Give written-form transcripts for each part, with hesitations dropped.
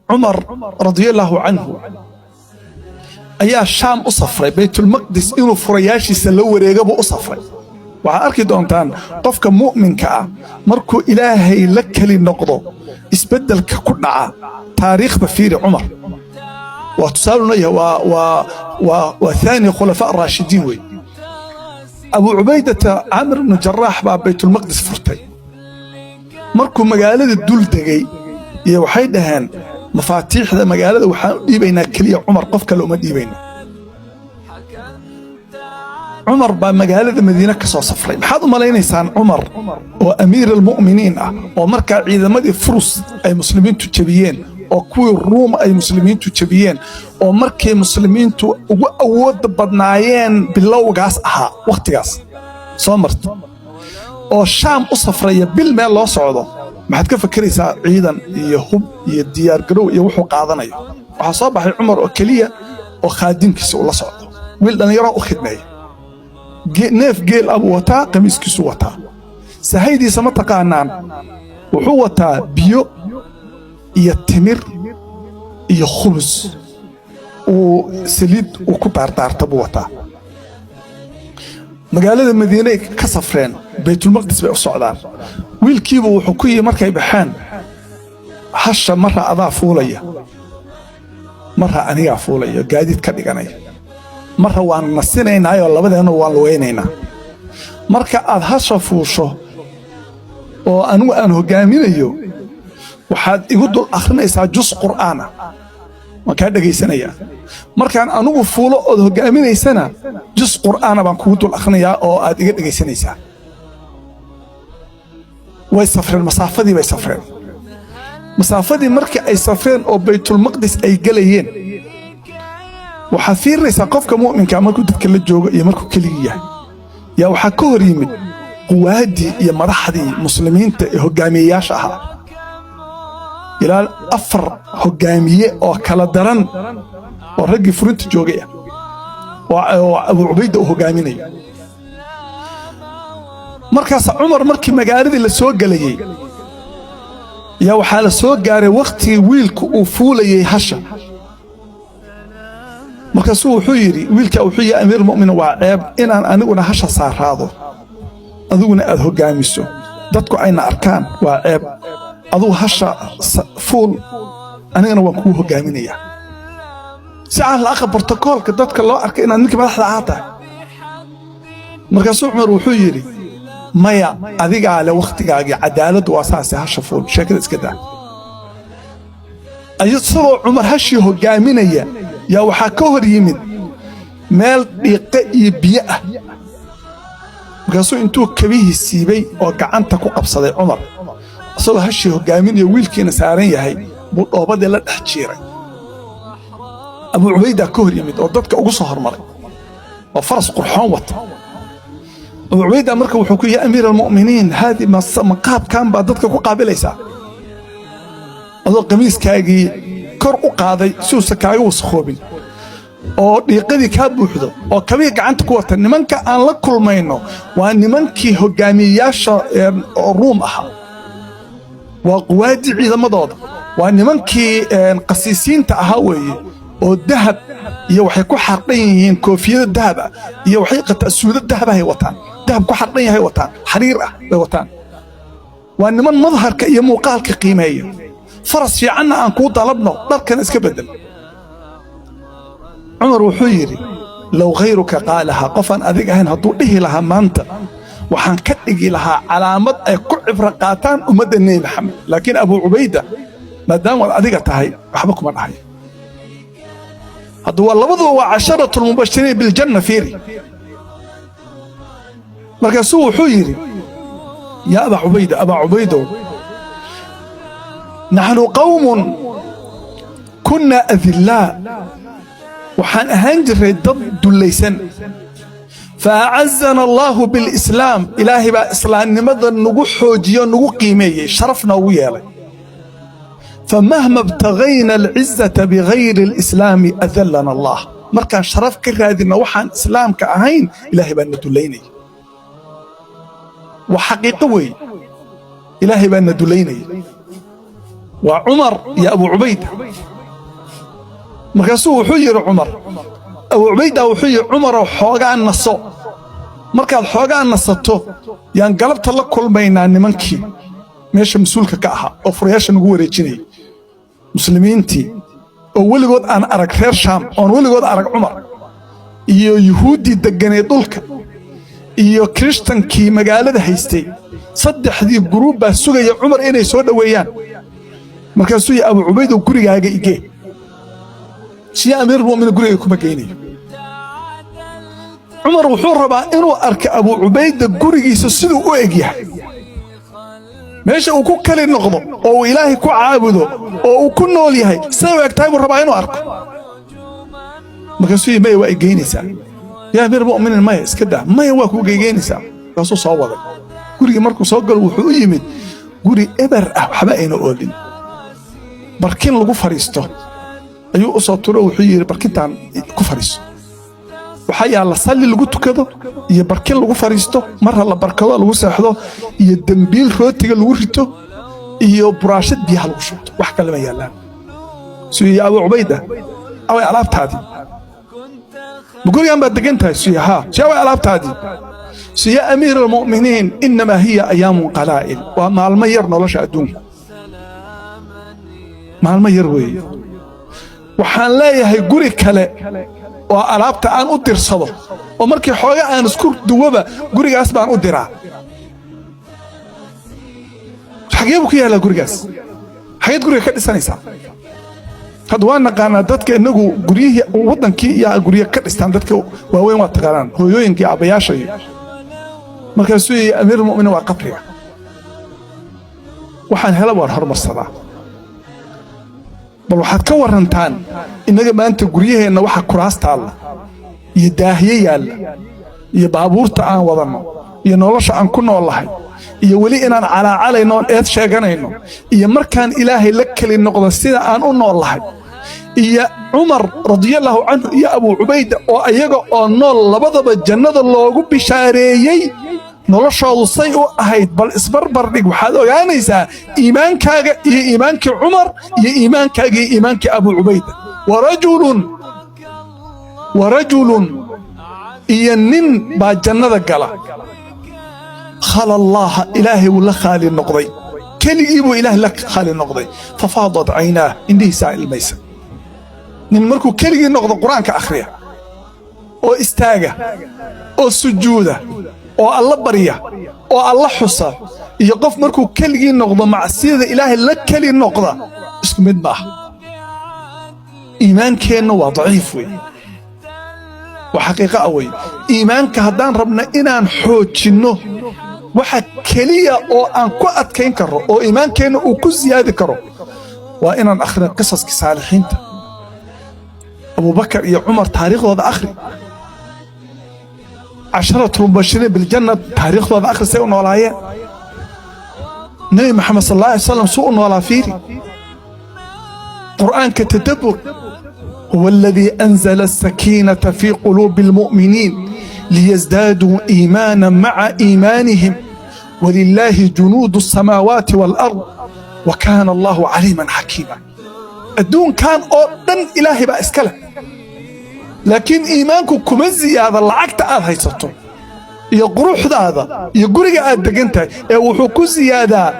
عمر رضي الله عنه ayaa shaam u safray baytulmaqdis inuu furayaashiisa la wareegaba u safray. waxaa arki doontaan qofka mu'minka ah markuu ilaahay la keli noqdo isbeddelka ku dhaca taariikhda fiiri cumar waa tusaalunaya waa thaani khulafaa raashidiin wey. abu cubaydata camr ibnu jaraax baa baytulmaqdis furtay. markuu magaalada dul degay iyo waxay dhaheen mafaatiixda magaalada waxaan u dhiibaynaa keliya cumar, qof kale uma dhiibayno. cumar baa magaalada madiine ka soo safray. maxaad u malaynaysaan cumar oo amiir almu'miniin ah oo markaa ciidamadii furus ay muslimiintu jebiyeen oo kuwii ruum ay muslimiintu jebiyeen oo markay muslimiintu ugu awoodda badnaayeen bilowgaas ahaa wakhtigaas soo marta oo shaam u safraya bil meel loo socdo, maxaad ka fakeraysaa ciidan iyo hub iyo diyaargarow iyo wuxuu qaadanayo? waxaa soo baxay cumar oo keliya oo khaadimkiisa ula socdo, wiil dhallinyaro u khidmeeya. neef geel abuu wataa, qamiiskiisu wataa. sahaydiisa ma taqaanaan? wuxuu wataa biyo iyo timir iyo khubus uu saliid uu ku daardaarta buu wataa. magaalada madiinay ka safreen, baytulmaqdis bay u socdaan. wiilkiiba wuxuu ku yihi markay baxeen, hasha marra adaa fuulaya, marra anigaa fuulaya, gaadiid ka dhiganaya, marra waan nasinaynaayo labadeennu waan lugaynaynaa. marka aad hasha fuusho oo anigu aan hoggaaminayo waxaad igu dul akhrinaysaa jus qur'aana, waan kaa dhegaysanayaa. markaan anigu fuulo ood hoggaaminaysana jus qur'aana baan kugu dul akhrinayaa oo aad iga dhegaysanaysaa. way safreen, masaafadii bay safreen. masaafadii markii ay safreen oo baytulmaqdis ay gelayeen, waxaad fiirinaysaa qofka mu'minka markuu dadka la joogo iyo markuu keligii yahay yaa waxaa ka hor yimid quwaaddii iyo madaxdii muslimiinta ee hoggaamiyeyaasha ahaa. ilaa 4 hoggaamiye oo kala daran oo raggii furinta joogay ah oo abu cubayda uu hoggaaminayo. markaas cumar markii magaaladii la soo gelayey yaa waxaa la soo gaaray wakhtigii wiilku uu fuulayey hasha. markaasuu wuxuu yidhi, wiilkaa wuxuu yihi amiirulmu'miniin waa ceeb inaan aniguna hasha saaraado adiguna aad hoggaamiso, dadku ayna arkaan, waa ceeb. adugu hasha fuul, anigana waan kuu hoggaaminayaa si aan la aqal bortokoolka dadka loo arkay inaad ninkii madaxda ahaa tahay. markaasuu cumar wuxuu yidhi, maya, adigaa le wakhtigaagii cadaaladdu waa saase, hasha fuul, sheekada iska daa. isagoo cumar hashii hoggaaminaya yaa waxaa ka hor yimid meel dhiiqe iyo biyo ah. markaasuu intuu kabihii siibay oo gacanta ku qabsaday cumar, isagoo hashii hoggaaminayo wiilkiina saaran yahay buu dhoobadii la dhex jiiray. abu cubaydaa ka hor yimid oo dadka ugu soo hormaray oo faras qurxoon wata. abu cubaydaa marka wuxuu ku yihi, amiir almu'miniin, haadii maqaabkan baa dadka ku qaabilaysaa adoo qamiiskaagii kor u qaaday si uusan kaaga wasakhoobin oo dhiiqadii kaa buuxdo oo kabihii gacanta ku wata. nimanka aan la kulmayno waa nimankii hoggaamiyeyaasha ruum ahaa, waa quwaaddii ciidamadooda, waa nimankii qasiisiinta ahaa weeye oo dahab iyo waxay ku xardhan yihiin koofiyada dahab ah iyo waxay qataa suudo dahabahay wataan, dahab ku xardhan yahay wataan, xariir ah bay wataan. waa niman madharka iyo muuqaalka qiimeeya. faras fiicanna aan kuu dalabno, dharkana iska beddel. cumar wuxuu yidhi, low khayruka qaalahaa, qofaan adig ahayn hadduu dhihi lahaa maanta waxaan ka dhigi lahaa calaamad ay ku cibro qaataan ummadda nebi maxamed. laakiin abu cubayda maadaamaad adiga tahay waxba kuma dhahay. hadduu waa labaduba waa 10 mubashiriin biljanna fiiri. markaasuu wuxuu yidhi, yaa abaa cubayda, abaa cubaydow, naxnu qawmun kunna adillaa, waxaan ahaan jirray dad dullaysan. فأعزنا الله بالإسلام إلهي با إسلام نمضى نقو حوجيا نقو قيمية شرفنا ويالي فمهما ابتغينا العزة بغير الإسلام أذلنا الله مركان شرف كرادنا وحان إسلام كأهين إلهي بأن ندليني وحقيقوي إلهي بأن ندليني وعمر يا أبو عبيدة مركزوه وحير عمر أبو عبيدة وحير عمر وحوغا النصو مركز حوغا النصتو يعني قلبت الله كل بينا نمانكي ماشي مسؤولك كأها أفرياش نقول ريجيني مسلمينتي أول قد أنا أرك خير شام أول قد أرك عمر iyo yuhuudi deganay dhulka iyo kristankii magaalada haystay saddexdii group baa sugaya Umar inay soo dhaweeyaan markaasuu Abu Ubayda gurigaaga igee si amir mu'min guriga kuma geeynayo Umar wuxuu rabaa inuu arko Abu Ubayda gurigiisa sidoo u egyahay meesha uu ku kale noqdo oo Ilaahay ku caabudo oo uu ku nool yahay sidoo egtahay buu rabaa inuu arko markaasuu may waa geynaysa yaa amir mu'min may iska daa may waa ku geynaysa kaasoo soo waday guriga markuu soo gal wuxuu u yimid guri eber ah waxba ayna oolin barkin lagu fariisto ayuu u soo turo wuxuu yiri barkintan ku fariiso waxa yaala salli lagu tukado iyo barkin lagu fariisto mar la barkado lagu seexdo iyo dambiil rootiga lagu rito iyo buraashad biyaha lagu shubto wax kale ma yaalaan sii Abu Ubayda away alaabtaadi بقول يا أمبا دقنتها سيها شاوي ألابتادي سيا أمير المؤمنين إنما هي أيام قلائل ومع المير نولش أدون مع المير وي وحان لا يهي قولي كلا وألابتا أن أدير صدر ومركي حوغا أن اسكور دوابا قولي أسبا أن أديرها حقيبك يا لا قولي أس حقيت قولي كالي سانيسا هذا وانا قانا دتك إنه قريه وضن كي يا قريه كريستان دتك وين واتقارن هو ينكي عبياشي مركزوي أمير المؤمنين وقبريه وحان هلا وارهر الصلاة بل وحاد كورنتان إنك ما أنت قريه إنه وحا كراست الله يداهيه يالا يبابور تعان وضنه ينولش عن كنا والله يولي إنان على إنه إيد شاقنا إنه مركان إلهي لك للنقضة السيدة أن أنه والله يا عمر رضي الله عنه يا أبو عبيدة وأيقا أنه لبضب الجنة الله بشاريي نرشاد الصيء أهيد بل إصبر برنك وحاده يعني إذا إيمانك إيمانك عمر يا إيمانك أبو عبيدة ورجل ينن بعد جنة قال خال الله إلهي ولا خالي النقضي كان يجيبوا إله لك خالي النقضي ففاضت عيناه إنه سائل الميسر نمركو كان يجي النقض القرآن كأخرية أو استاجة أو سجودة أو الله برية أو الله حصى يقف مركو كان يجي النقض مع السيدة إلهي لك كلي النقضة اسم مدبح إيمان كأنه ضعيف وحقيقة أوي إيمانك هدان ربنا إنان حوجنه waxa kaliya oo aan ku adkeyn karo oo iimaankeena uu ku ziyaadi karo waa inaan akhrin qisaska saalixiinta Abu Bakar iyo Umar taariikhdooda akhri 10 mubashirin bil janna taariikhdooda akhri say u noolaayeen Nabi Muhammad sallallahu alayhi wasallam soo noolaa fiiri Quraanka tadabbur huwa alladhi anzala as-sakinata fi qulubil mu'minin ليزدادوا إيمانا مع إيمانهم ولله جنود السماوات والأرض وكان الله عليما حكيما الدون كان أردن إلهي بأسكله لكن إيمانكم كمزي هذا العقد هيسطو يقروح هذا يقرق أدقنته وحكو زيادة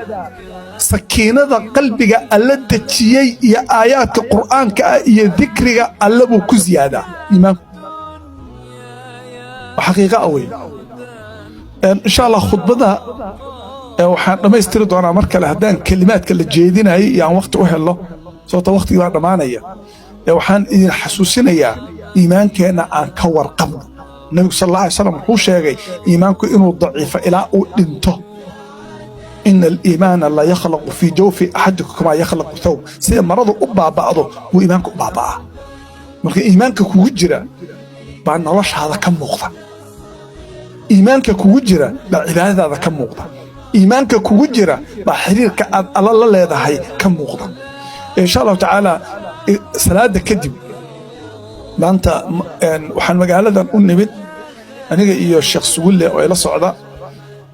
سكينة قلبك التي يا آيات القرآن يا ذكرك اللبو كزيادة إيمانكم وحقيقة أوي إن شاء الله خطبتها وحان لما يستردوا أنا مركة لهدان كلمات كاللي جيدين هاي يعني وقت أهله صوت وقت يبقى معنا وحان إذن حسوسين إيمان كان عن كور قبل النبي صلى الله عليه وسلم هو شيء إيمانك إنه ضعيف إلى أنته إن الإيمان لا يخلق في جوف أحدكم كما يخلق ثوب سيدا مرضه أبع بعضه وإيمانك أبع بعض مركة إيمانك كوجرة بأن الله هذا كم مقطع إيمانك كوجرة بعبادة هذا كم مقطع إيمانك كوجرة بحريرك الله لا يدهي كم مقطع إن شاء الله تعالى صلاة كذب maanta waxaan magaaladan u nimid aniga iyo Sheekh Sugulle oo ila socda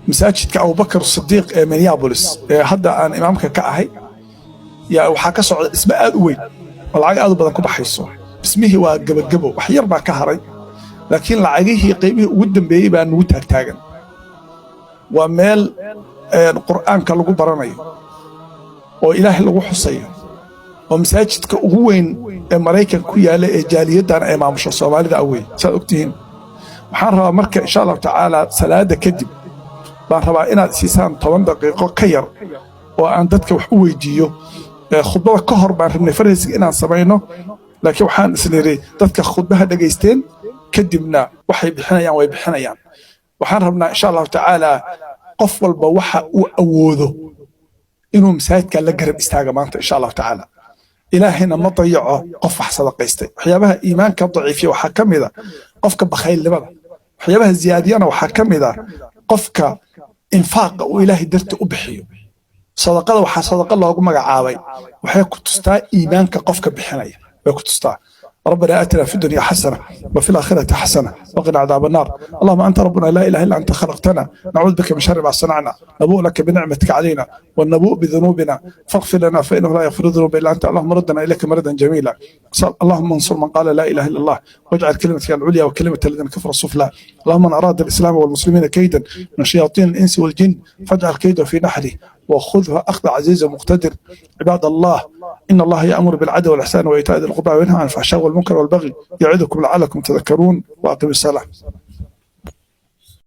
masaajidka Abu Bakr Siddiq ee Minneapolis hadda aan imaamka ka ahay yaa waxaa ka socda dhisme aad u weyn oo lacag aad u badan ku baxayso dhismihii waa gabagabo wax yar baa ka haray laakiin lacagihii qaybihii ugu dambeeyey baa nugu taagtaagan waa meel qur'aanka lagu baranayo oo ilaahay lagu xusayo oo masaajidka ugu weyn ee Mareykanka ku yaala ee jaaliyaddan ay maamusho Soomaalida awey saad ogtihiin waxaan rabaa marka insha Allah tacaala salaada kadib baan rabaa inaad siisaan 10 daqiiqo ka yar oo aan dadka wax u weydiiyo khudbada ka hor baan rabnay faraysiga inaan samayno laakiin waxaan isleeyahay dadka khudbada dhageysteen kadibna waxay bixinayaan way bixinayaan waxaan rabnaa insha Allah tacaala qof walba waxa uu awoodo inuu masaajidka la garab istaaga maanta insha Allah tacaala ilaahina ma dayaco qof wax sadaqaystay waxyaabaha iimaanka daciifiya waxa kamida qofka bakhaylnimada waxyaabaha ziyaadiyana waxa kamida qofka infaaqa uu ilaahay darti u bixiyo sadaqada waxa sadaqa loogu magacaabay waxay ku tustaa iimaanka qofka bixinaya way ku tustaa ربنا آتنا في الدنيا حسنة وفي الآخرة حسنة وقنا عذاب النار اللهم أنت ربنا لا إله إلا أنت خلقتنا نعوذ بك من شر ما صنعنا نبوء لك بنعمتك علينا والنبوء بذنوبنا فاغفر لنا فإنه لا يغفر الذنوب إلا أنت اللهم ردنا إليك مردا جميلا اللهم انصر من قال لا إله إلا الله واجعل كلمتك العليا وكلمة الذين كفروا السفلى اللهم من أراد الإسلام والمسلمين كيدا من شياطين الإنس والجن فاجعل كيده في نحره وخذها أخذ عزيز مقتدر عباد الله إن الله يأمر بالعدل والإحسان وإيتاء ذي القربى وينهى عن الفحشاء والمنكر والبغي يعظكم لعلكم تذكرون وأقيموا الصلاة